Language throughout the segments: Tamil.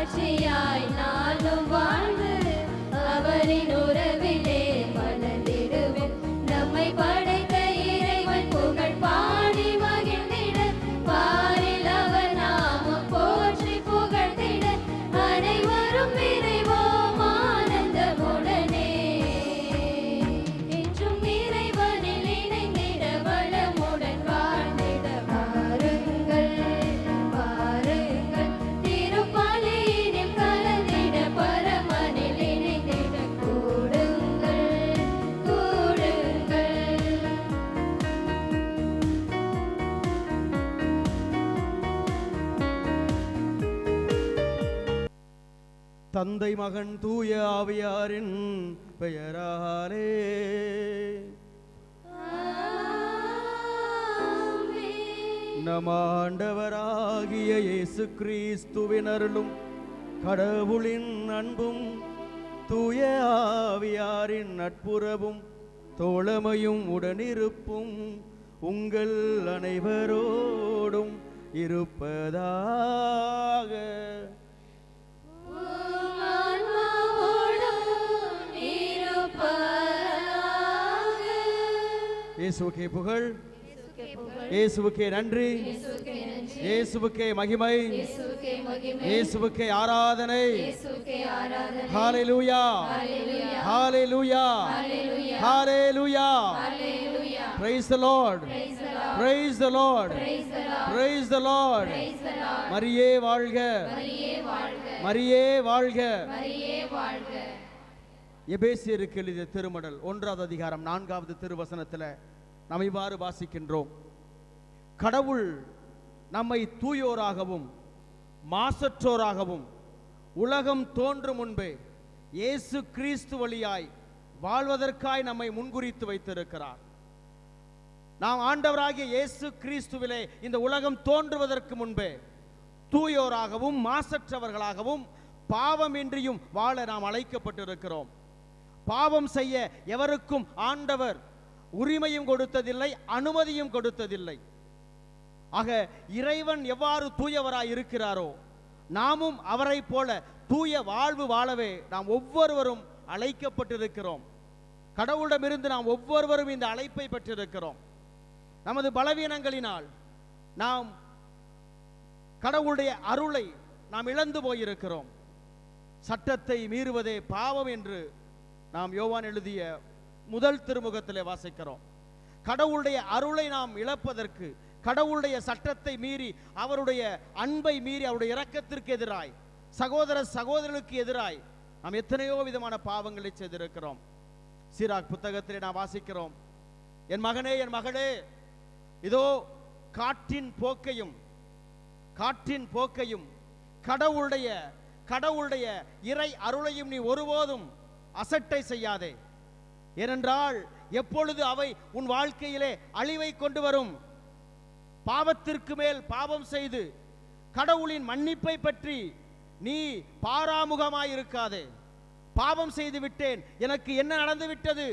சாட்சியாய் நானும் வாழ்ந்து அவரின் உறவிலே மலர்ந்திடுவேன். நம்மை படைத்த இறைவன் புகழ் பாடி மகிழ்ந்திட, பாரில் அவர் நாமம் போற்றி புகழ்ந்திட, அனைவரும் விரைவோம் ஆனந்தமுடனே. என்றும் இறைவனில் இணைந்திட வளமுடன் வாழ்ந்திட வாருங்கள் வாருங்கள். திருப்பலியினில் கலந்திட பரமனில் இணைந்திட கூடுங்கள் கூடுங்கள். தந்தை மகன் தூய ஆவியாரின் பெயராலே நம் ஆண்டவராகிய இயேசு கிறிஸ்துவின் அருளும் கடவுளின் அன்பும் தூய ஆவியாரின் நட்புறவும் தோழமையும் உடனிருப்பும் உங்கள் அனைவரோடும் இருப்பதாக. இயேசுவுக்கே புகழ், இயேசுவுக்கே நன்றி, இயேசுவுக்கே மகிமை, இயேசுவுக்கே ஆராதனை. ஹல்லேலூயா ஹல்லேலூயா ஹல்லேலூயா. Praise the Lord, praise the Lord, praise the Lord. மரியே வாழ்க, மரியே வாழ்க. எபேசியருக்கு எழுதிய திருமடல் 1வது அதிகாரம் 4வது திருவசனத்தில் நாம் இவ்வாறு வாசிக்கின்றோம். கடவுள் நம்மை தூயோராகவும் மாசற்றோராகவும் உலகம் தோன்றும் முன்பே இயேசு கிறிஸ்து வழியாய் வாழ்வதற்காய் நம்மை முன்குறித்து வைத்திருக்கிறார். நாம் ஆண்டவராகிய இயேசு கிறிஸ்துவிலே இந்த உலகம் தோன்றுவதற்கு முன்பே தூயோராகவும் மாசற்றவர்களாகவும் பாவமின்றியும் வாழ நாம் அழைக்கப்பட்டிருக்கிறோம். பாவம் செய்ய எவருக்கும் ஆண்டவர் உரிமையும் கொடுத்ததில்லை, அனுமதியும் கொடுத்ததில்லை. ஆக இறைவன் எவ்வாறு தூயவராய் இருக்கிறாரோ நாமும் அவரை போல தூய வாழ்வு வாழவே நாம் ஒவ்வொருவரும் அழைக்கப்பட்டிருக்கிறோம். கடவுளிடமிருந்து நாம் ஒவ்வொருவரும் இந்த அழைப்பை பெற்றிருக்கிறோம். நமது பலவீனங்களினால் நாம் கடவுளுடைய அருளை நாம் இழந்து போயிருக்கிறோம். சட்டத்தை மீறுவதே பாவம் என்று நாம் யோவான் எழுதிய முதல் திருமுகத்திலே வாசிக்கிறோம். கடவுளுடைய அருளை நாம் இழப்பதற்கு, கடவுளுடைய சட்டத்தை மீறி, அவருடைய அன்பை மீறி, அவருடைய இரக்கத்திற்கு எதிராய், சகோதர சகோதரர்களுக்கு எதிராய் நாம் எத்தனையோ விதமான பாவங்களை செய்திருக்கிறோம். சீராக் புத்தகத்திலே நாம் வாசிக்கிறோம், என் மகனே என் மகளே, இதோ காற்றின் போக்கையும் கடவுளுடைய இறை அருளையும் நீ ஒருபோதும் அசட்டை செய்யாதே. ஏனென்றால் எப்பொழுது அவை உன் வாழ்க்கையிலே அழிவை கொண்டு வரும். பாவத்திற்கு மேல் பாவம் செய்து கடவுளின் மன்னிப்பை பற்றி நீ பாராமுகமாயிருக்காதே. பாவம் செய்து விட்டேன், எனக்கு என்ன நடந்து விட்டது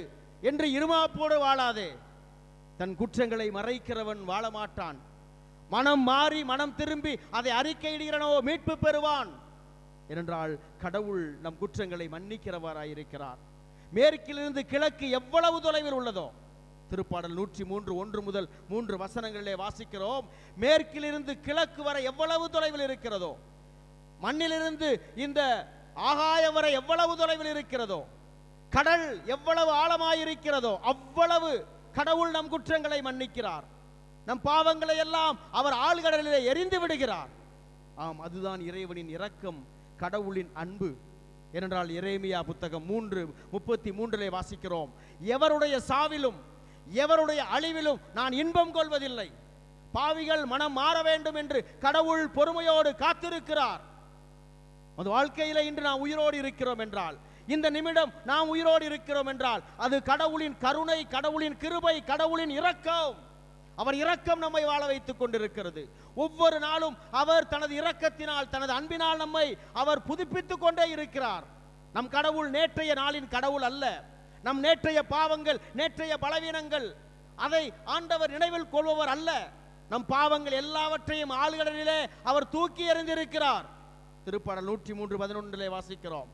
என்று இருமாப்போடு வாழாதே. தன் குற்றங்களை மறைக்கிறவன் வாழ மாட்டான். மனம் மாறி மனம் திரும்பி அதை அறிக்கையிடுகிறனோ மீட்பு பெறுவான். ஏனென்றால் கடவுள் நம் குற்றங்களை மன்னிக்கிறவராயிருக்கிறார். மேற்கிலிருந்து கிழக்கு எவ்வளவு தொலைவில் உள்ளதோ, திருப்பாடல் 103 1 முதல் 3 வசனங்களிலே வாசிக்கிறோம். மேற்கிலிருந்து கிழக்கு வரை எவ்வளவு தொலைவில் இருக்கிறதோ, மண்ணிலிருந்து இந்த ஆகாயம் வரை எவ்வளவு தொலைவில் இருக்கிறதோ, கடல் எவ்வளவு ஆழமாயிருக்கிறதோ அவ்வளவு கடவுள் நம் குற்றங்களை மன்னிக்கிறார். நம் பாவங்களை எல்லாம் அவர் ஆழ்கடலிலே எரிந்து விடுகிறார். ஆம், அதுதான் இறைவனின் இரக்கம், கடவுளின் அன்பு. ஏனென்றால் எரேமியா புத்தகம் 3:33 வாசிக்கிறோம், எவருடைய சாவிலும் எவருடைய அழிவிலும் நான் இன்பம் கொள்வதில்லை. பாவிகள் மனம் மாற வேண்டும் என்று கடவுள் பொறுமையோடு காத்திருக்கிறார். அந்த வாழ்க்கையில இன்று நாம் உயிரோடு இருக்கிறோம் என்றால், இந்த நிமிடம் நாம் உயிரோடு இருக்கிறோம் என்றால் அது கடவுளின் கருணை, கடவுளின் கிருபை, கடவுளின் இரக்கம். அவர் இரக்கம் நம்மை வாழ வைத்துக் கொண்டிருக்கிறது. ஒவ்வொரு நாளும் அவர் தனது இரக்கத்தினால், தனது அன்பினால் நம்மை அவர் புதுப்பித்துக் கொண்டே இருக்கிறார். நம் கடவுள் நேற்றைய நாளின் கடவுள் அல்ல. நம் நேற்றைய பாவங்கள், நேற்றைய பலவீனங்கள், அதை ஆண்டவர் நினைவில் கொள்பவர் அல்ல. நம் பாவங்கள் எல்லாவற்றையும் ஆழ்கடலிலே அவர் தூக்கி எறிந்திருக்கிறார். திருப்பாடல் 103:11 வாசிக்கிறோம்,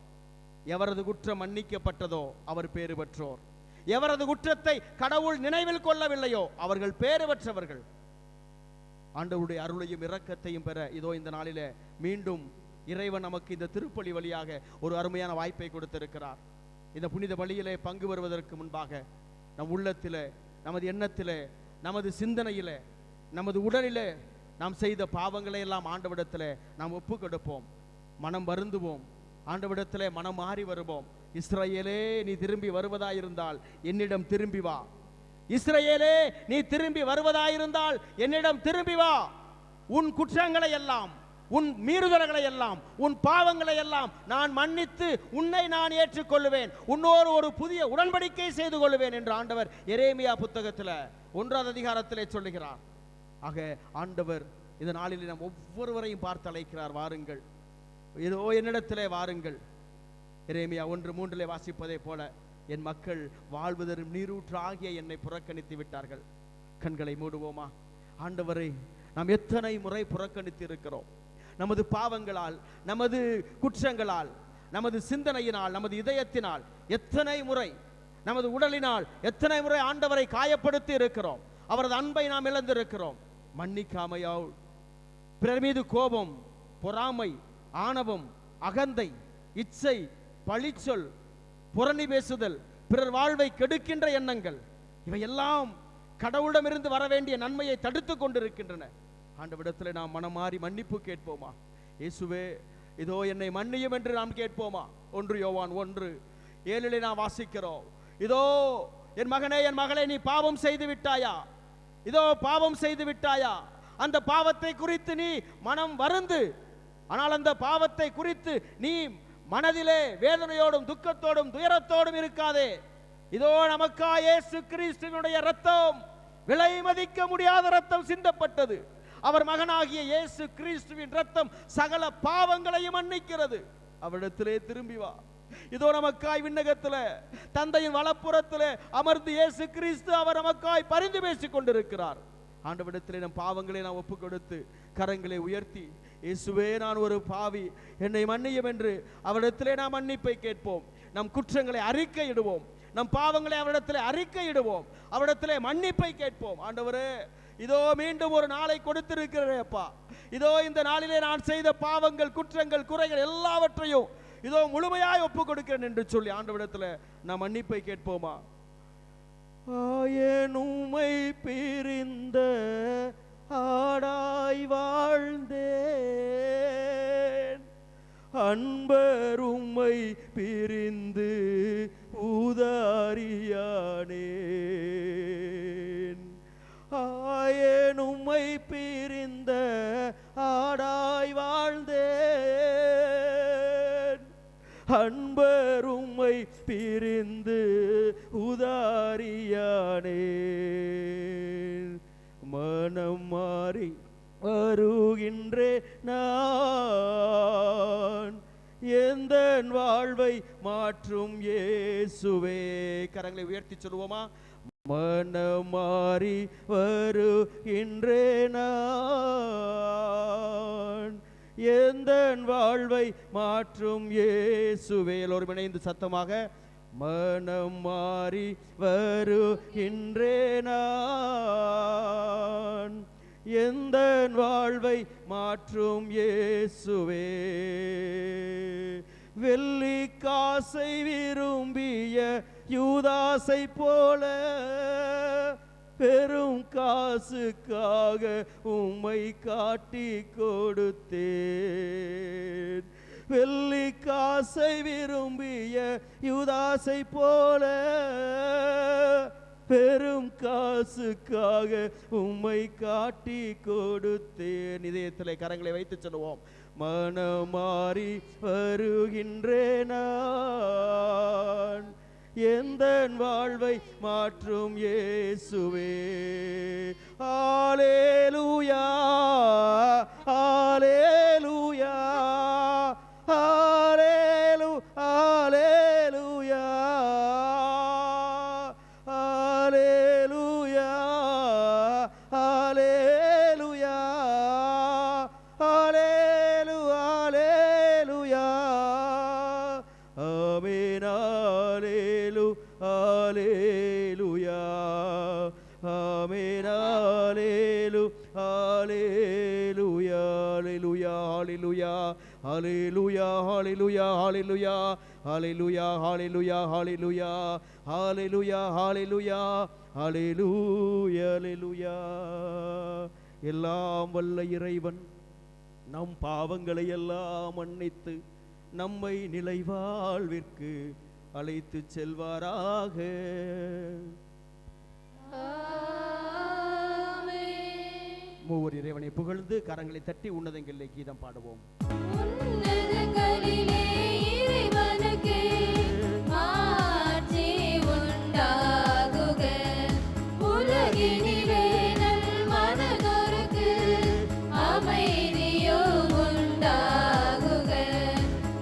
எவரது குற்றம் மன்னிக்கப்பட்டதோ அவர் பேறு பெற்றோர், எவரது குற்றத்தை கடவுள் நினைவில் கொள்ளவில்லையோ அவர்கள் பேறு பெற்றவர்கள். ஆண்டவருடைய அருளையும் இரக்கத்தையும் பெற இதோ இந்த நாளிலே மீண்டும் இறைவன் நமக்கு இந்த திருப்பலி வழியாக ஒரு அருமையான வாய்ப்பை கொடுத்திருக்கிறார். இந்த புனித பலியிலே பங்கு வருவதற்கு முன்பாக நம் உள்ளத்திலே, நமது எண்ணத்திலே, நமது சிந்தனையிலே, நமது உடலிலே நாம் செய்த பாவங்களை எல்லாம் ஆண்டவரிடத்திலே நாம் ஒப்பு கொடுப்போம், மனம் வருந்துவோம், ஆண்டவரிடத்திலே மனம் மாறி வருவோம். இஸ்ரவேலே, நீ திரும்பி வருவதாயிருந்தால் என்னிடம் திரும்பி வா. இஸ்ரவேலே, நீ திரும்பி வருவதாயிருந்தால் என்னிடம் திரும்பி வா. உன் குற்றங்களை எல்லாம், உன் மீறுதல்களை எல்லாம், உன் பாவங்களை எல்லாம் நான் மன்னித்து உன்னை நான் ஏற்றுக்கொள்ளுவேன், உன்னோடு ஒரு புதிய உடன்படிக்கை செய்து கொள்ளுவேன் என்று ஆண்டவர் எரேமியா புத்தகத்தில் 1ஆம் அதிகாரத்திலே சொல்லுகிறார். ஆக ஆண்டவர் இந்த நாளில் நாம் ஒவ்வொருவரையும் பார்த்து அழைக்கிறார், வாருங்கள், ஏதோ என்னிடத்திலே வாருங்கள். எரேமியா 1:3 வாசிப்பதை போல, என் மக்கள் வாழ்வதற்கு நீரூற்றாகிய என்னை புறக்கணித்து விட்டார்கள். கண்களை மூடுவோமா? ஆண்டவரை நாம் எத்தனை முறை புறக்கணித்து இருக்கிறோம். நமது பாவங்களால், நமது குற்றங்களால், நமது சிந்தனையினால், நமது இதயத்தினால் எத்தனை முறை, நமது உடலினால் எத்தனை முறை ஆண்டவரை காயப்படுத்தி இருக்கிறோம். அவரது அன்பை நாம் இழந்திருக்கிறோம். மன்னிக்காமையால் பிறர் மீது கோபம், பொறாமை, ஆணவம், அகந்தை, இச்சை, பழிச்சொல், புரணி பேசுதல், பிறர் வாழ்வை கெடுக்கின்ற எண்ணங்கள், இவையெல்லாம் கடவுளிடமிருந்து வர வேண்டிய நன்மையை தடுத்து கொண்டிருக்கின்றன. ஆண்டவரிடத்தில் நாம் மனம் மாறி மன்னிப்பு கேட்போமா? இயேசுவே, இதோ என்னை மன்னியும் என்று நாம் கேட்போமா? 1 யோவான் 1:7 நாம் வாசிக்கிறோம், இதோ என் மகனே, என் மகளே, நீ பாவம் செய்து விட்டாயா? இதோ பாவம் செய்து விட்டாயா? அந்த பாவத்தை குறித்து நீ மனம் வருந்து, ஆனால் அந்த பாவத்தை குறித்து நீ மனதிலே வேதனையோடும் துக்கத்தோடும் துயரத்தோடும் இருக்காதே. இதோ நமக்காக இயேசு கிறிஸ்துவினுடைய இரத்தம், விலை மதிக்க முடியாத இரத்தம் சிந்தப்பட்டது. அவர் மகனாகிய இயேசு கிறிஸ்துவின் இரத்தம் சகல பாவங்களையும் மன்னிக்கிறது. அவரிடத்திலே திரும்பி வா. இதோ நமக்காய் விண்ணகத்திலே தந்தையின் வலப்புறத்திலே அமர்ந்து இயேசு கிறிஸ்து அவர் நமக்காய் பரிந்து பேசிக் கொண்டிருக்கிறார். ஆண்டவரிடத்திலே நம் பாவங்களை நாம் ஒப்பு கொடுத்து கரங்களை உயர்த்தி, இயேசுவே, நான் ஒரு பாவி, என்னை மன்னியும் என்று அவரிடத்திலே நாம் மன்னிப்பை கேட்போம். நம் குற்றங்களை அறிக்கையிடுவோம், நம் பாவங்களை அவரிடத்திலே அறிக்கையிடுவோம், அவரிடத்திலே மன்னிப்பை கேட்போம். ஆண்டவரே, இதோ மீண்டும் ஒரு நாளை கொடுத்திருக்கிறேன் அப்பா. இதோ இந்த நாளிலே நான் செய்த பாவங்கள், குற்றங்கள், குறைகள் எல்லாவற்றையும் இதோ முழுமையாய் ஒப்பு கொடுக்கிறேன் என்று சொல்லி ஆண்டவரிடத்தில் நாம் மன்னிப்பை கேட்போமா? ஆயனுமை பிரிந்த ஆடாய் வாழ்ந்தேன், அன்பருமை பிரிந்து ஊதாரியானேன். ஆயனுமை பிரிந்த ஆடாய் வாழ்ந்தேன், அன்பருமை பிரிந்து உதாரியானேன். மனம் மாறி வருகின்றே நான், எந்த வாழ்வை மாற்றும் இயேசுவே. கரங்களை உயர்த்தி சொல்லுவோமா? மனம் மாறி வருகின்றே நான், எந்த வாழ்வை மாற்றும் இயேசுவே. எல்லோரும் இணைந்து சத்தமாக, மனம் மாறி வருகின்றே நான், எந்த வாழ்வை மாற்றும் இயேசுவே. வெள்ளி காசை விரும்பிய யூதாசை போல பெரும் காசுக்காக உம்மை காட்டி கொடுத்தேன். வெள்ளி காசை விரும்பிய யூதாசை போல பெரும் காசுக்காக உம்மை காட்டி கொடுத்தேன். இதயத்திலே கரங்களை வைத்து சொல்லுவோம், மனம் மாறி வருகின்றேன் நான், எந்த வாழ்வை மாற்றும் இயேசுவே. அல்லேலூயா, அல்லேலூயா, அல்லேலூயா, அல்லேலூயா, அல்லேலூயா, அல்லேலூயா, அல்லேலூயா, ஹalleluya ஹalleluya ஹalleluya ஹalleluya ஹalleluya ஹalleluya ஹalleluya ஹalleluya ஹalleluya ஹalleluya. எல்லாம் வல்ல இறைவன் நம் பாவங்களை எல்லாம் மன்னித்து நம்மை நிலைவாழ்விற்கு அழைத்து செல்வாராக. மூவர் இறைவனை புகழ்ந்து கரங்களை தட்டி உன்னதங்களிலே கீதம் பாடுவோம். உன்னதங்களிலே இறைவனுக்கு மாட்சி உண்டாகுக, உலகினிலே நல் மனதோருக்கு அமைதியோ உண்டாகுக.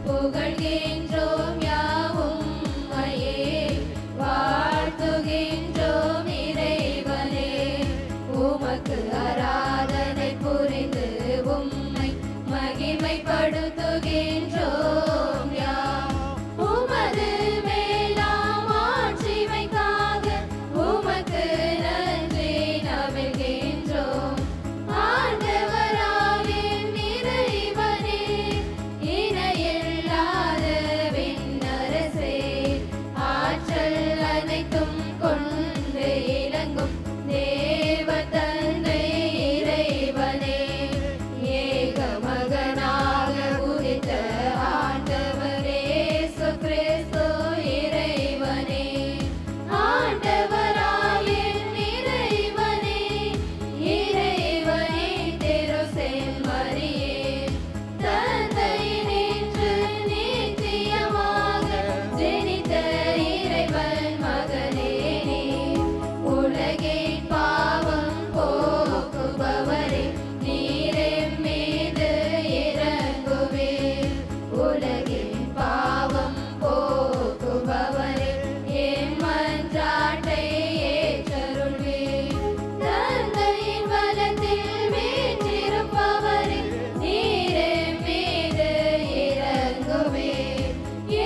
புகழ்கின்றோம் யாவும் மையே, வாழ்த்துகின்றோம் இறைவனே. உமக்கு ஆராதனை புரிந்து உம்மை மகிமைப்படுத்துகின்றோம் யாம். உமது மேலாம் ஆட்சிமைக்காக உமக்கு நன்றி நவிழ்கின்றோம். ஆண்டவராகிய இறைவனே, இணையில்லாத விண்ணரசே, ஆற்றல் அனைத்தும் கொண்டு இலங்கும் தேவ தந்தை இறைவனே, ஏக மகனாக உதித்த ஆண்டவர் இயேசு கிறிஸ்து இறைவனே. ஆண்டவராகிய இறைவனே, இறைவனே திருசெம்மறியே, தந்தையினின்று நித்தியமாக ஜெனித்த இறைவன் மகனே நீ. உலகின் பாவம் போக்குபவரே, நீரே மீது இறங்குவீர். உலகின் பாவம் போக்குபவரே, என் மன்றாட்டை ஏற்றருள்வீர். தந்தையின் வலத்தில் வீற்றிருப்பவரே, நீரே மீது இறங்குவீர்.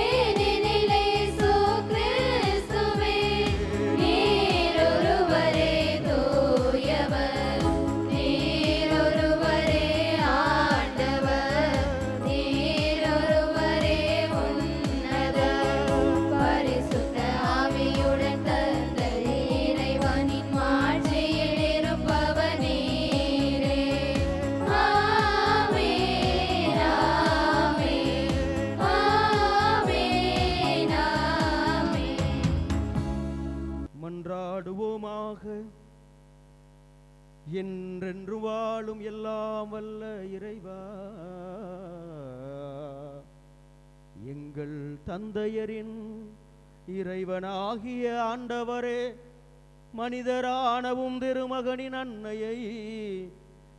ஏனெனில் இயேசு கிறிஸ்துவே, நீரொருவரே தூயவர், நீரொருவரே ஆண்டவர், நீரொருவரே உன்னதர். பரிசுத்த ஆவியுடன் தந்தை இறைவனின் மாட்சியில் இருப்பவர் நீரே. ஆமென், ஆமென், ஆமென், ஆமென். மன்றாடுவோமாக. என்றென்று வாழும் எல்லாம் வல்ல இறைவா, எங்கள் தந்தையரின் இறைவனாகிய ஆண்டவரே, மனிதரானவும் திருமகனின் அன்னையை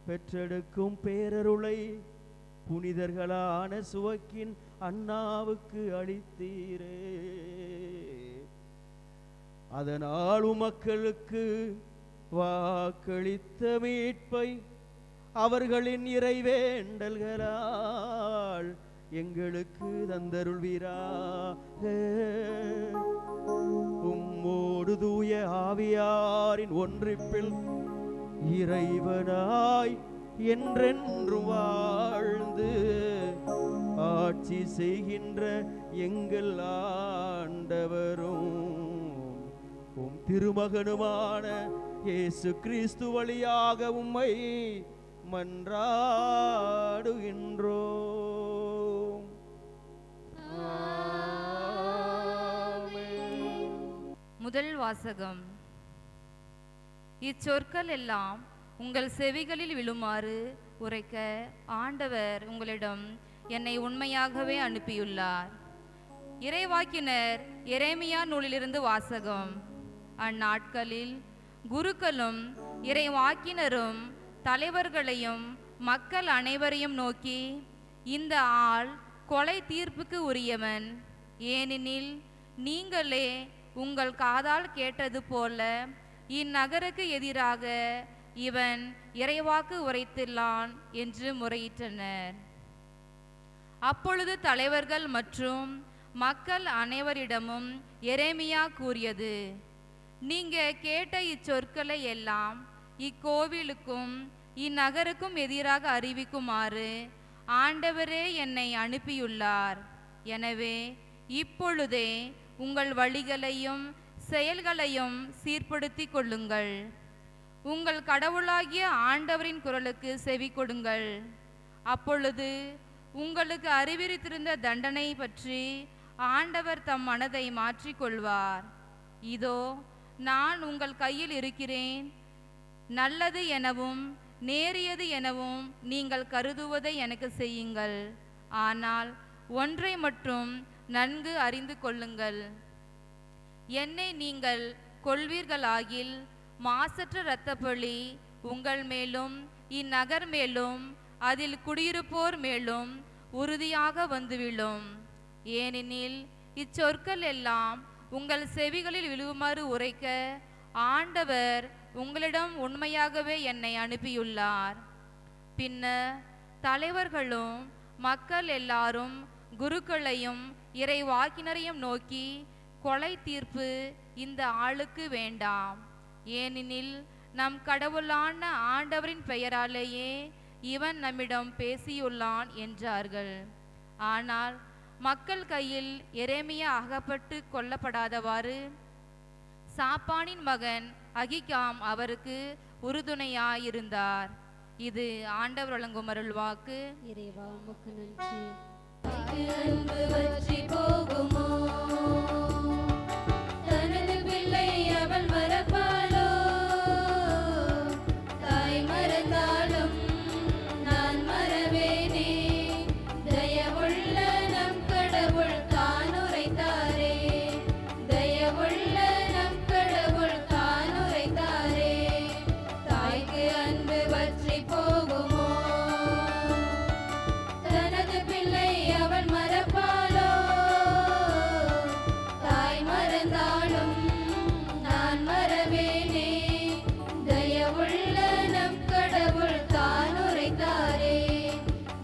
பெற்றெடுக்கும் பேரருளை புனிதர்களான சுவக்கின் அண்ணாவுக்கு அளித்தீரே. அதனால் உமக்களுக்கு வாக்களித்த மீட்பை அவர்களின் இறைவேண்டல்களால் எங்களுக்கு தந்தருள்வீராக. உம்மோடு தூய ஆவியாரின் ஒன்றிப்பில் இறைவனாய் என்றென்று வாழ்ந்து ஆட்சி செய்கின்ற எங்கள் ஆண்டவரும் உம் திருமகனுமான இயேசு கிறிஸ்து வழியாக உம்மை மன்றாடுகின்றோம். ஆமென். முதல் வாசகம். இச்சொற்கள் எல்லாம் உங்கள் செவிகளில் விழுமாறு உரைக்க ஆண்டவர் உங்களிடம் என்னை உண்மையாகவே அனுப்பியுள்ளார். இறைவாக்கினர் எரேமியா நூலிலிருந்து வாசகம். அந்நாட்களில் குருக்களும் இறைவாக்கினரும் தலைவர்களையும் மக்கள் அனைவரையும் நோக்கி, இந்த ஆள் கொலை தீர்ப்புக்கு உரியவன். ஏனெனில் நீங்களே உங்கள் காதால் கேட்டது போல இந்நகருக்கு எதிராக இவன் இறைவாக்கு உரைத்துள்ளான் என்று முறையிட்டனர். அப்பொழுது தலைவர்கள் மற்றும் மக்கள் அனைவரிடமும் எரேமியா கூறியது, நீங்க கேட்ட இச்சொற்களை எல்லாம் இக்கோவிலுக்கும் இந்நகருக்கும் எதிராக அறிவிக்குமாறு ஆண்டவரே என்னை அனுப்பியுள்ளார். எனவே இப்பொழுதே உங்கள் வழிகளையும் செயல்களையும் சீர்படுத்திக் கொள்ளுங்கள். உங்கள் கடவுளாகிய ஆண்டவரின் குரலுக்கு செவி கொடுங்கள். அப்பொழுது உங்களுக்கு அறிவித்திருந்த தண்டனை பற்றி ஆண்டவர் தம் மனதை மாற்றிக்கொள்வார். இதோ நான் உங்கள் கையில் இருக்கிறேன். நல்லது எனவும் நேரியது எனவும் நீங்கள் கருதுவதை எனக்கு செய்யுங்கள். ஆனால் ஒன்றை மட்டும் நன்கு அறிந்து கொள்ளுங்கள். என்னை நீங்கள் கொள்வீர்களாகில் மாசற்ற இரத்தப்பழி உங்கள் மேலும் இந்நகர் மேலும் அதில் குடியிருப்போர் மேலும் உறுதியாக வந்து விழும். ஏனெனில் இச்சொற்கள் எல்லாம் உங்கள் செவிகளில் விழுமாறு உரைக்க ஆண்டவர் உங்களிடம் உண்மையாகவே என்னை அனுப்பியுள்ளார். பின்னர் தலைவர்களும் மக்கள் எல்லாரும் குருக்களையும் இறைவாக்கினரையும் நோக்கி, கொலை தீர்ப்பு இந்த ஆளுக்கு வேண்டாம், ஏனெனில் நம் கடவுளான ஆண்டவரின் பெயராலேயே இவன் நம்மிடம் பேசியுள்ளான் என்றார்கள். ஆனால் மக்கள் கையில் எரேமியா அகப்பட்டு கொல்லப்படாதவாறு சாப்பானின் மகன் அகிகாம் அவருக்கு உறுதுணையாயிருந்தார். இது ஆண்டவர் வழங்கும் அருள்வாக்கு. இறைவா உமக்கு நன்றி. அன்பு வற்றி போகுமோ? தனது பிள்ளை அவள் மறப்பாளோ? தாய் மறந்தாலும் நான் மறவேனே. தயவுள்ள நம் கடவுள் தான் உரைத்தாரே. தயவுள்ள நம் கடவுள் தான் உரைத்தாரே. தாய்க்கு அன்பு வற்றி போகுமோ? தனது பிள்ளை அவள் மறப்பாளோ? தாய் மறந்தாலும் நான் மறவேனே. தயவுள்ள நம் கடவுள் தான் உரைத்தாரே.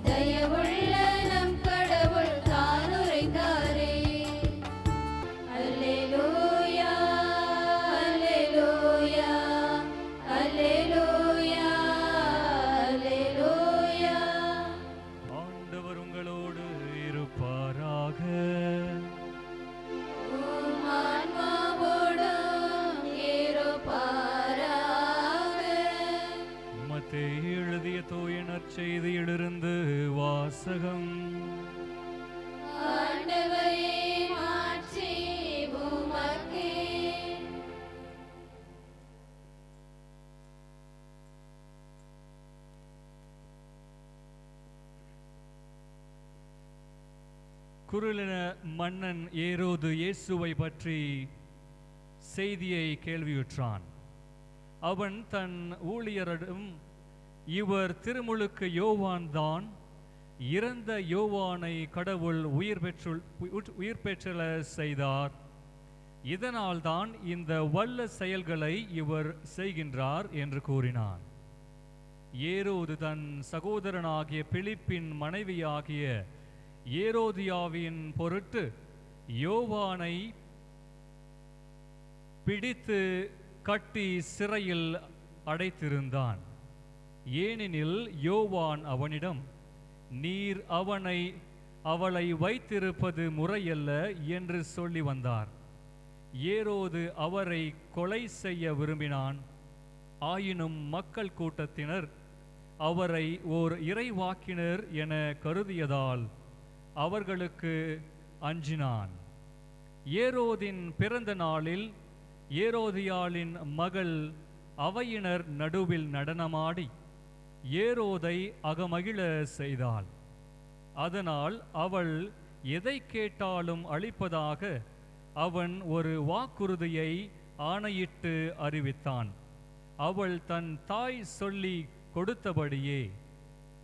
தயவுள்ள நம் கடவுள் தான் உரைத்தாரே. அல்லேலூயா, அல்லேலூயா, அல்லேலூயா, அல்லேலூயா. ஆண்டவர் உங்களோடு இருப்பாராக. உம் ஆன்மாவோடும் இருப்பாராக. மத்தேயு எழுதிய தூய நற்செய்தியிலிருந்து வாசகம். ஆண்டவரே மாட்சி உமக்கே. குறுலின மன்னன் ஏரோது இயேசுவை பற்றி செய்தியை கேள்வியுற்றான். அவன் தன் ஊழியரிடம், இவர் திருமுழுக்கு யோவான் தான். இறந்த யோவானை கடவுள் உயிர் பெற்றல செய்தார். இதனால்தான் இந்த வல்ல செயல்களை இவர் செய்கின்றார் என்று கூறினான். ஏரோது தன் சகோதரனாகிய பிலிப்பின் மனைவியாகிய ஏரோதியாவின் பொருட்டு யோவானை பிடித்து கட்டி சிறையில் அடைத்திருந்தான். ஏனெனில் யோவான் அவனிடம், நீர் அவளை வைத்திருப்பது முறையல்ல என்று சொல்லி வந்தார். ஏரோது அவரை கொலை செய்ய விரும்பினான். ஆயினும் மக்கள் கூட்டத்தினர் அவரை ஓர் இறைவாக்கினர் என கருதியதால் அவர்களுக்கு அஞ்சினான். ஏரோதின் பிறந்த நாளில் ஏரோதியாளின் மகள் அவையினர் நடுவில் நடனமாடி ஏரோதை அகமகிழ செய்தாள். அதனால் அவள் எதை கேட்டாலும் அளிப்பதாக அவன் ஒரு வாக்குறுதியை ஆணையிட்டு அறிவித்தான். அவள் தன் தாய் சொல்லி கொடுத்தபடியே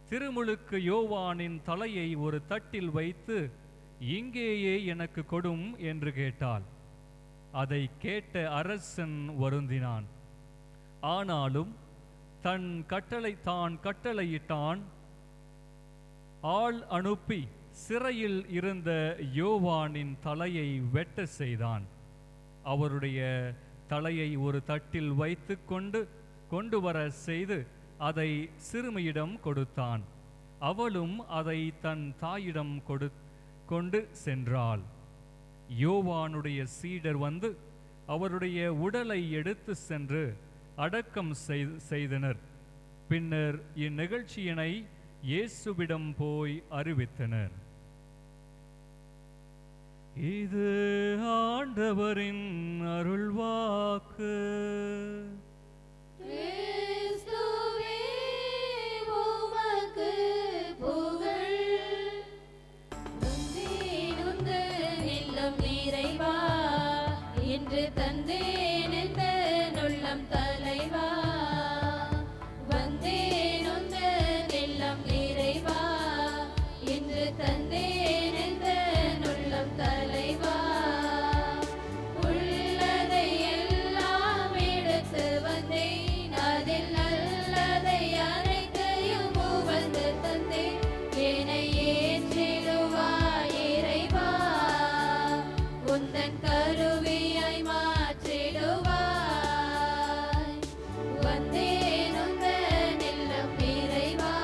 திருமுழுக்கு யோவானின் தலையை ஒரு தட்டில் வைத்து, இங்கேயே எனக்கு கொடும் என்று கேட்டாள். அதை கேட்ட அரசன் வருந்தினான். ஆனாலும் தான் கட்டளையிட்டான். ஆள் அனுப்பி சிறையில் இருந்த யோவானின் தலையை வெட்ட செய்தான். அவருடைய தலையை ஒரு தட்டில் வைத்து கொண்டு வர செய்து அதை சிறுமியிடம் கொடுத்தான். அவளும் அதை தன் தாயிடம் கொண்டு சென்றாள். யோவானுடைய சீடர் வந்து அவருடைய உடலை எடுத்து சென்று அடக்கம் செய்தனர். பின்னர் இந்நிகழ்ச்சியினை இயேசுவிடம் போய் அறிவித்தனர். இது ஆண்டவரின் அருள்வாக்கு. கிறிஸ்துவே உமக்கு புகழ். வந்தேன் உந்தன் இல்லம் நிறைவா, இன்று தந்தேன் எந்தன் உள்ளம் தலைவா. வந்தேன் உந்தன் இல்லம் நிறைவா, இன்று தந்தேன் எந்தன் உள்ளம் தலைவா. உள்ளதை எல்லாம் எடுத்து வந்தேன், அதில் நல்லதை அனைத்தையும் உவந்து தந்தேன். என்னை ஏற்றிடுவாய் இறைவா, உந்தன் கருவியாய் மாற்றிடுவாய். வந்தேன் உந்தன் இல்லம் நிறைவா,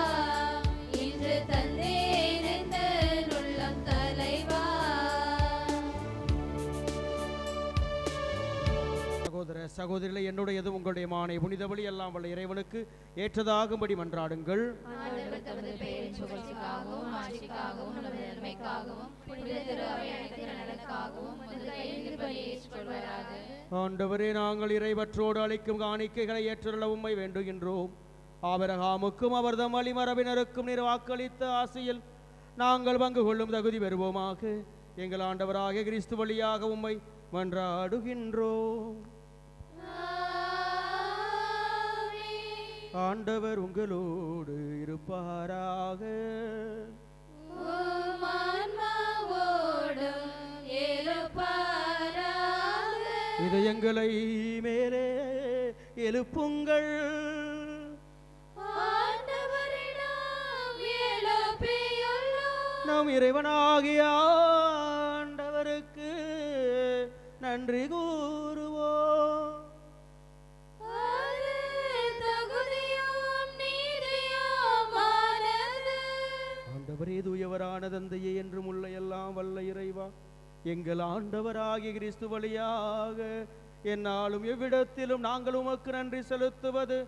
இன்று தந்தேன் எந்தன் உள்ளம் தலைவா. சகோதர சகோதரிகளை, என்னுடையது உங்களுடையமான புனித பலி எல்லாம் வல்ல இறைவனுக்கு ஏற்றதாகும்படி மன்றாடுங்கள். ஆண்டவர் தமது பெயரின் புகழ்ச்சிக்காகவும் ஆட்சிக்காகவும் நமது நன்மைக்காகவும் புனித திரு அவை அனைத்து நலனுக்காகவும் உமது கையில் பலியை ஏற்றுக்கொள்வாராக. ஆண்டவரே, நாங்கள் இறைவற்றோடு அளிக்கும் காணிக்கைகளை ஏற்றுள்ள உம்மை வேண்டுகின்றோம். ஆபிரகாமுக்கும் அவர்தம் வழிமரபினருக்கும் நீர் வாக்களித்த ஆசையில் நாங்கள் பங்கு கொள்ளும் தகுதி பெறுவோமாக. எங்கள் ஆண்டவராகிய கிறிஸ்து வழியாக உம்மை மன்றாடுகின்றோம். ஆண்டவர் உங்களோடு இருப்பாராக. உம் ஆன்மாவோடும் இருப்பாராக. இதயங்களை மேலே எழுப்புங்கள். ஆண்டவரிடம் எழுப்பியுள்ளோம். நம் இறைவனாகிய ஆண்டவருக்கு நன்றி கூறுவோம். அது தகுதியும் நீதியுமானது. ஆண்டவரே, தூயவரான தந்தையே, என்றும் உள்ள எல்லாம் வல்ல இறைவா, எங்கள் ஆண்டவராகிய கிறிஸ்து வழியாக என்னாலும் எவ்விடத்திலும் நாங்கள் உமக்கு நன்றி செலுத்துவது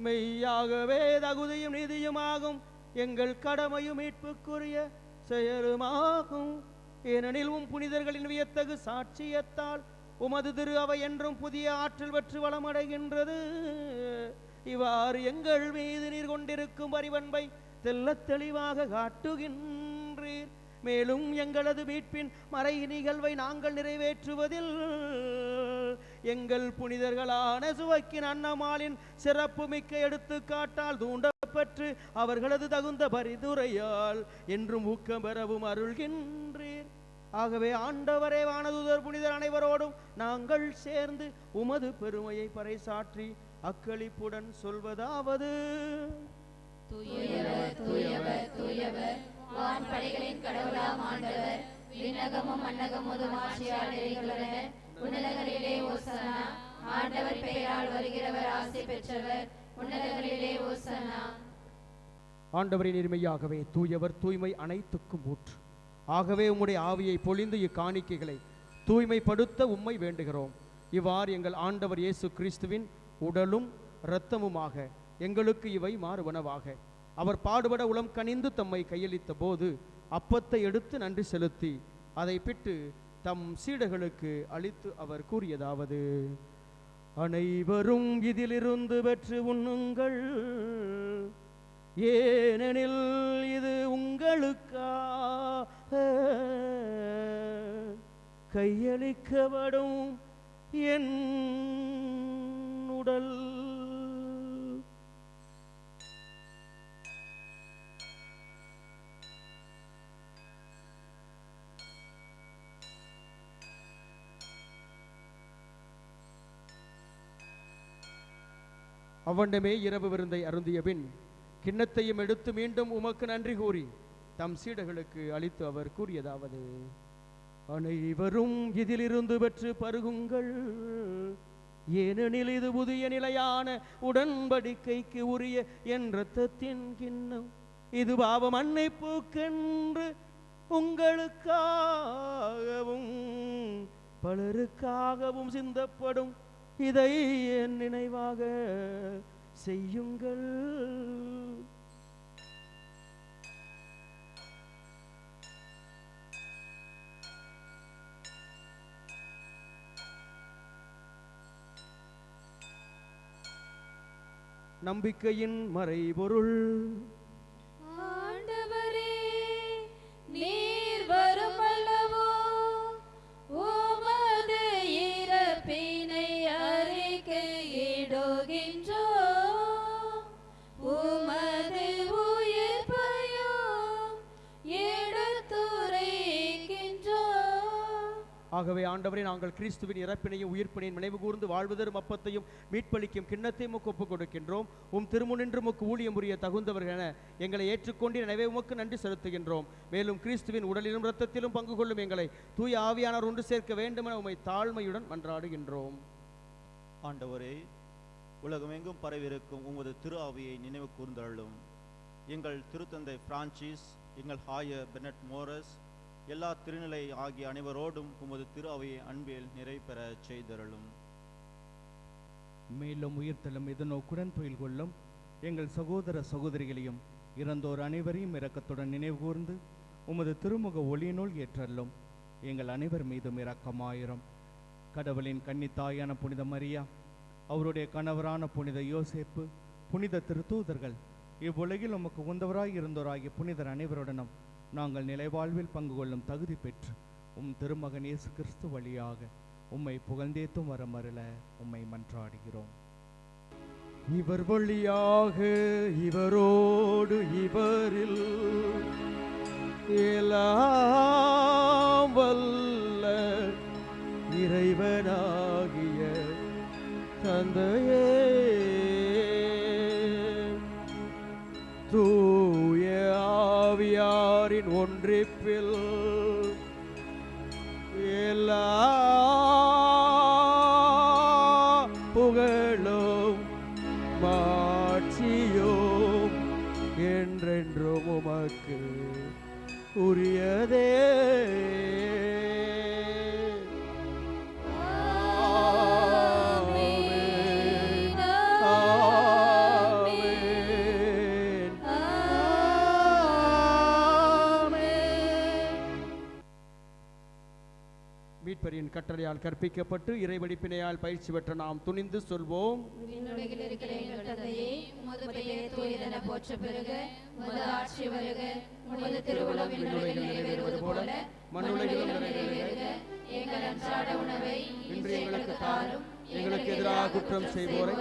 மெய்யாகவே தகுதியும் நீதியுமாகும். எங்கள் கடமையும் மீட்புக்குரிய செயலுமாகும். ஏனெனில் உம் புனிதர்களின் வியத்தகு சாட்சியத்தால் உமது திரு அவை என்றும் புதிய ஆற்றல் பெற்று வளமடைகின்றது. இவ்வாறு எங்கள் மீது நீர் கொண்டிருக்கும் பரிவன்பை தெள்ளத் தெளிவாக காட்டுகின்றீர். மேலும் எங்களது மீட்பின் மறை நிகழ்வை நாங்கள் நிறைவேற்றுவதில் எங்கள் புனிதர்களான சுவைக்கின் அன்னமாலின் சிறப்பு மிக்க எடுத்துக்காட்டால் தூண்டப்பெற்று அவர்களது தகுந்த பரிந்துரையால் என்றும் ஊக்கம் பெறவும் அருள்கின்றீர். ஆகவே ஆண்டவரே, வானதூதர் புனிதர் அனைவரோடும் நாங்கள் சேர்ந்து உமது பெருமையை பறைசாற்றி அக்களிப்புடன் சொல்வதாவது: தூயவர் தூயவர் தூயவர், வான்படைகளின் கடவுளாம் ஆண்டவர். விண்ணகமும் மண்ணகமும் ஆட்சியால் நிறைந்துள்ளன. உன்னதங்களிலே ஓசன்னா. ஆண்டவர் பெயரால் வருகிறவர் ஆசி பெற்றவர். உன்னதங்களிலே ஓசன்னா. ஆண்டவரின் இருமையாகவே தூயவர், தூய்மை அனைத்துக்கும் ஊற்று. ஆகவே உம்முடைய ஆவியை பொழிந்து இக்காணிக்கைகளை தூய்மைப்படுத்த உம்மை வேண்டுகிறோம். இவ்வாறு எங்கள் ஆண்டவர் இயேசு கிறிஸ்துவின் உடலும் இரத்தமுமாக எங்களுக்கு இவை மாறுவனவாக. அவர் பாடுபட உளம் கனிந்து தம்மை கையளித்த போது அப்பத்தை எடுத்து நன்றி செலுத்தி அதை பிட்டு தம் சீடர்களுக்கு அளித்து அவர் கூறியதாவது: அனைவரும் இதிலிருந்து பெற்று உண்ணுங்கள், ஏனெனில் இது உங்களுக்காக கையளிக்கப்படும் என் உடல். அவ்வண்டமே இரவு விருந்தை அருந்திய பின் கிண்ணத்தையும் எடுத்து மீண்டும் உமக்கு நன்றி கூறி தம் சீடர்களுக்கு அளித்து அவர் கூறியதாவது: அனைவரும் இதிலிருந்து பெற்று பருகுங்கள், ஏனெனில் இது புதிய நிலையான உடன்படிக்கைக்கு உரிய என் இரத்தத்தின் கிண்ணம். இது பாவ மன்னிப்புக்கென்று உங்களுக்காகவும் பலருக்காகவும் சிந்தப்படும் இதை என் நினைவாக செய்யுங்கள். நம்பிக்கையின் மறைபொருள். ஆண்டவரே, நீர் வருமல்லவோ, உமது இறப்பினை அறிக்கையிடுகின்றோம், உமது உயிர்ப்பையும் எடுத்துரைக்கின்றோம். ஆகவே ஆண்டவரே, நாங்கள் கிறிஸ்துவின் இறப்பினையும் உயிர்ப்பினையும் நினைவு கூர்ந்து வாழ்வதரும் அப்பத்தையும் மீட்பளிக்கும் கிண்ணத்தை உமக்கு ஒப்புக் கொடுக்கின்றோம். உம் திருமுனின்று உமக்கு ஊழியம் புரிய தகுந்தவர்கள் என எங்களை ஏற்றுக்கொண்டு எனவே உமக்கு நன்றி செலுத்துகின்றோம். மேலும் கிறிஸ்துவின் உடலிலும் இரத்தத்திலும் பங்கு கொள்ளும் எங்களை தூய ஆவியானவர் ஒன்று சேர்க்க வேண்டும் என உம்மை தாழ்மையுடன் மன்றாடுகின்றோம். ஆண்டவரே, உலகமெங்கும் பரவியிருக்கும் உமது திரு ஆவியை நினைவு கூர்ந்தருளும். எங்கள் திருத்தந்தை பிரான்சிஸ், எங்கள் ஆயர் பெனட் மோரஸ், எல்லா திருநிலை ஆகிய அனைவரோடும் உமது திரு அவையை அன்பில் நிறைபெற செய்தருளும். மேலும் உயிர்த்தலும் எதிர்நோக்குடன் துயில் கொள்ளும் எங்கள் சகோதர சகோதரிகளையும் இறந்தோர் அனைவரையும் இரக்கத்துடன் நினைவு கூர்ந்து உமது திருமுக ஒளியினுள் ஏற்றல்லும். எங்கள் அனைவர் மீதும் இரக்கமாயிரம். கடவுளின் கன்னித்தாயான புனித மரியா, அவருடைய கணவரான புனித யோசேப்பு, புனித திருத்தூதர்கள், இவ்வுலகில் உமக்கு உந்தவராய் இருந்தோராகிய புனிதர் அனைவருடனும் நாங்கள் நிலைவாழ்வில் பங்கு கொள்ளும் தகுதி பெற்று உம் திருமகன் இயேசு கிறிஸ்து வழியாக உம்மை புகழ்ந்தேத்தும் வரமருள உம்மை மன்றாடுகிறோம். இவர் வழியாக, இவரோடு, இவரில் எல்லாம் வல்ல இறைவனாகிய தந்தையே, தூய ஆவியாரின் ஒன்றிப்பில் எல்லா புகழும் மாட்சியும் என்றென்றும் உமக்கு உரியதே. மீட்பரின் கட்டளையால் கற்பிக்கப்பட்டு இறைவடிப்பினையால் பயிற்சி பெற்ற நாம் துணிந்து சொல்வோம். விண்ணுலகில் இருக்கிற எங்கள் தந்தையே, உமது பெயர் தூயதென போற்ற பெறுக, உமது ஆட்சி வருக, உமது திருவுளம் விண்ணுலகில் நிறைவேறுவது போல மண்ணுலகிலும் நிறைவேறுக. எங்கள் அன்றாட உணவை இன்று எங்களுக்கு தாரும். எங்களுக்கு எதிராக குற்றம் செய்வோரை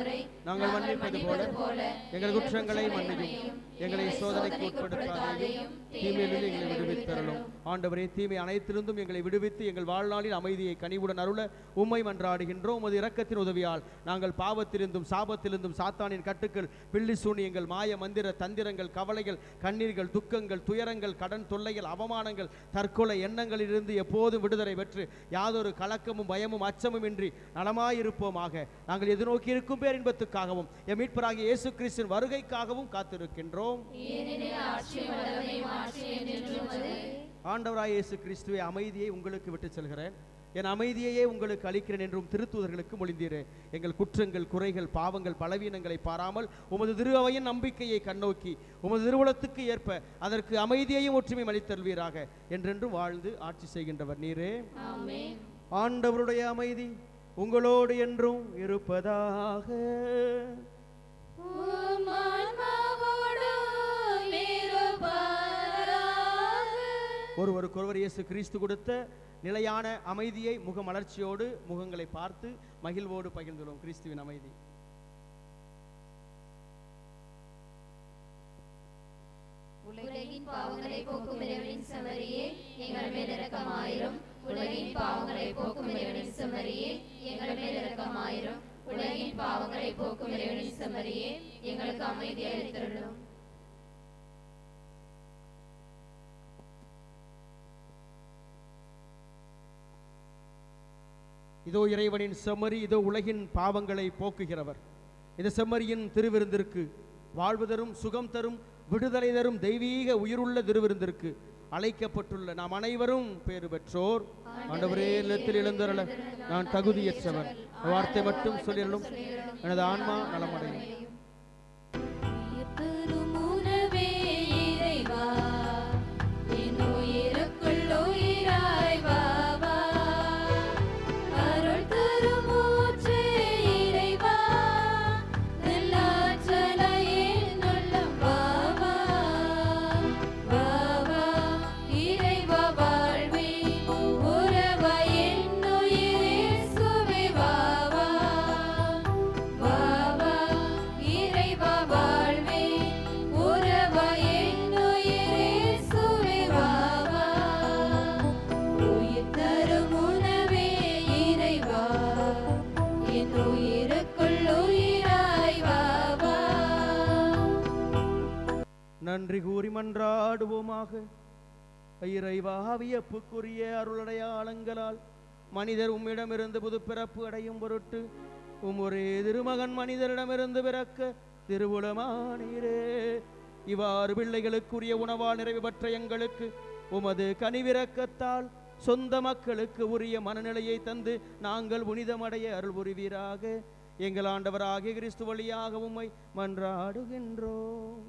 நாங்கள் மன்னிப்பது போல எங்கள் குற்றங்களை மன்னியும். எங்களை சோதனைக்கு உட்படுத்தாதையும் தீமையிலிருந்து எங்களை விடுவித்தருளும். ஆண்டவரே, தீமை அனைத்திலிருந்தும் எங்களை விடுவித்து எங்கள் வாழ்நாளில் அமைதியை கனிவுடன் அருள உம்மை மன்றாடுகின்றோம். உமது இரக்கத்தின் உதவியால் நாங்கள் பாவத்திலிருந்தும் சாபத்திலிருந்தும் சாத்தானின் கட்டுக்கள், பில்லி சூனியங்கள், மாய மந்திர தந்திரங்கள், கவலைகள், கண்ணீர்கள், துக்கங்கள், துயரங்கள், கடன் தொல்லைகள், அவமானங்கள், தற்கொலை எண்ணங்களிலிருந்து எப்போதும் விடுதலை பெற்று யாதொரு கலக்கமும் பயமும் அச்சமும் இன்றி நலமாயிருப்போமாக. நாங்கள் எதிர்நோக்கி இருக்கும் பேரின்பத்துக்காகவும் எம் மீட்பராகிய இயேசு கிறிஸ்துவின் வருகைக்காகவும் காத்திருக்கின்றோம். ஆண்டவராகிய இயேசு கிறிஸ்துவே, அமைதியை உங்களுக்கு விட்டு செல்கிறேன், என் அமைதியையே உங்களுக்கு அளிக்கிறேன் என்றும் திருத்தூதர்களுக்கு மொழிந்தீரே. எங்கள் குற்றங்கள், குறைகள், பாவங்கள், பலவீனங்களை பாராமல் உமது திரு அவையின் நம்பிக்கையை கண்ணோக்கி உமது திருவுளத்துக்கு ஏற்ப அதற்கு அமைதியையும் ஒற்றுமையும் அளித்தல்வீராக. என்றென்றும் வாழ்ந்து ஆட்சி செய்கின்றவர் நீரே. ஆண்டவருடைய அமைதி உங்களோடு என்றும் இருப்பதாக. ஒருவருக்கொருவர் இயேசு கிறிஸ்து கொடுத்த நிலையான அமைதியை முகமலர்ச்சியோடு முகங்களை பார்த்து மகிழ்வோடு பகிர்ந்துள்ளோம். கிறிஸ்துவின் அமைதி. உலகின் பாவங்களை போக்கும் இறைவனின் செம்மறியே, எங்கள் மேல் இரக்கமாயிரும். உலகின் பாவங்களை போக்கும் இறைவனின் செம்மறியே, எங்கள் மேல் இரக்கமாயிரும். உலகின் பாவங்களை போக்கும் இறைவனின் செம்மறியே, எங்களுக்கு அமைதி அளித்தருளும். இதோ இறைவனின் செம்மறி, இதோ உலகின் பாவங்களை போக்குகிறவர். இந்த செம்மறியின் திருவிருந்திற்கு வாழ்வு தரும், சுகம் தரும், விடுதலை தரும் தெய்வீக உயிருள்ள திருவிருந்திற்கு அழைக்கப்பட்டுள்ள நாம் அனைவரும் பேறு பெற்றோர். ஆண்டவரே, இல்லத்தில் எழுந்தருள நான் தகுதியற்றவர். வார்த்தை மட்டும் சொல்லிடலும், எனது ஆன்மா நலமடையும். திருமுனவே இறைவா, என் உயிருக்குள் உயிராய் வா வா. அருள் தரும் மூச்சே இறைவா, நல்லாற்றலாய் என் உள்ளம் வா வா. வா வா இறைவா, வாழ்வே உறவாய் என் உயிர் இயேசுவே வா வா. வா வா இறைவா, வாழ்வே உறவாய் என் உயிர் இயேசுவே வா வா. உயிர் தரும் உணவே இறைவா, என் உயிருக்குள் உயிராய் வா வா. நன்றி கூறி மன்றாடுவோமாக. இறைவா, வியப்புக்குரிய அருளடையாளங்களால் மனிதர் உம்மிடமிருந்து புது பிறப்பு அடையும் பொருட்டு ஒரே திருமகன் மனிதரிடமிருந்து பிறக்க திருவுளமானீரே. இவ்வாறு பிள்ளைகளுக்குரிய உணவால் நிறைவு பெற்ற எங்களுக்கு உமது கனிவிரக்கத்தால் சொந்த மக்களுக்கு உரிய மனநிலையை தந்து நாங்கள் புனிதமடைய அருள் புரிவீராக. எங்கள் ஆண்டவராகிய கிறிஸ்து வழியாக உம்மை மன்றாடுகின்றோம்.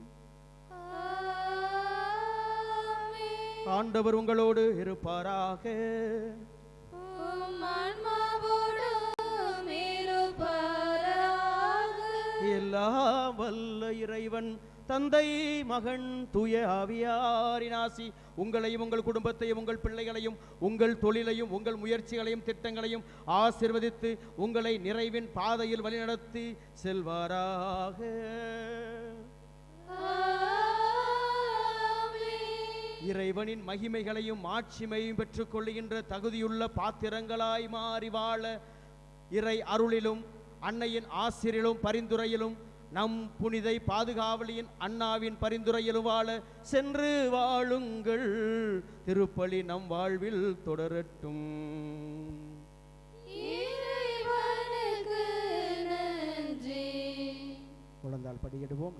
ஆண்டவர் உங்களோடு இருப்பாராக. உம் ஆன்மாவோடும் இருப்பாராக. எல்லாம் வல்ல இறைவன் தந்தை, மகன், தூய ஆவியாரின் ஆசி உங்களையும் உங்கள் குடும்பத்தையும் உங்கள் பிள்ளைகளையும் உங்கள் தொழிலையும் உங்கள் முயற்சிகளையும் திட்டங்களையும் ஆசீர்வதித்து உங்களை நிறைவின் பாதையில் வழிநடத்தி செல்வாராக. இறைவனின் மகிமைகளையும் மாட்சிமையும் பெற்றுக் கொள்ளுகின்ற தகுதியுள்ள பாத்திரங்களாய் மாறி வாழ இறை அருளிலும் அன்னையின் ஆசிரியிலும் பரிந்துரையிலும் நம் புனிதை பாதுகாவலியின் அண்ணாவின் பரிந்துரையிலும் வாழ சென்று வாழுங்கள். திருப்பலி நம் வாழ்வில் தொடரட்டும். இறைவனுக்கு நன்றி. குழந்தால் படியிடுவோம்.